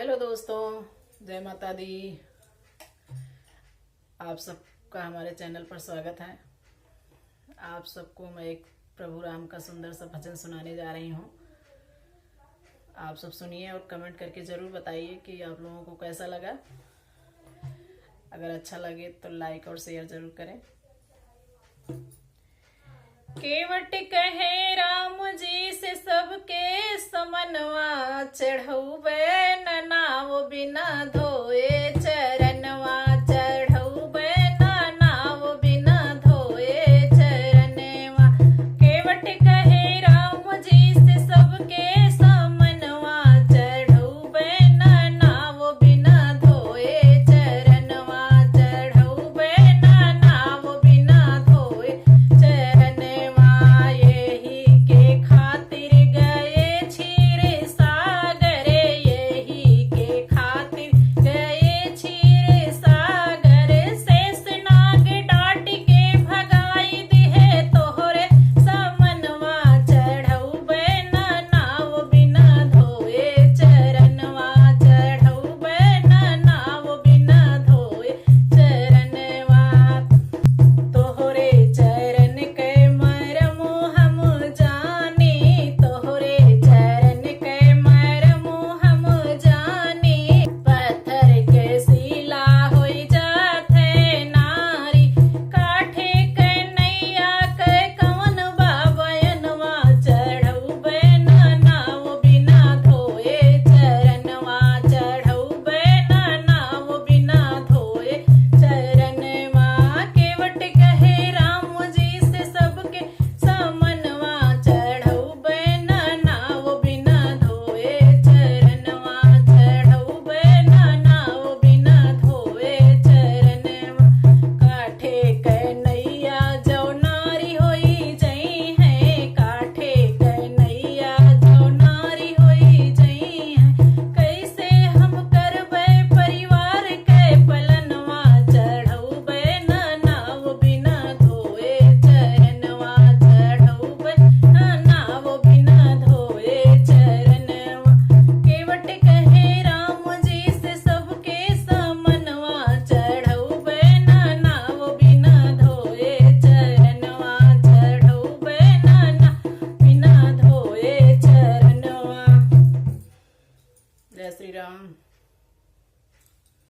Hello दोस्तों, जय माता दी। आप सबका हमारे चैनल पर स्वागत है। आप सबको मैं एक प्रभु राम का सुंदर सा भजन सुनाने जा रही हूँ। आप सब सुनिए और कमेंट करके ज़रूर बताइए कि आप लोगों को कैसा लगा। अगर अच्छा लगे तो लाइक और शेयर ज़रूर करें। केवट कहे राम जी से सबके समनवा, चढ़ौबे न नाव बिना धो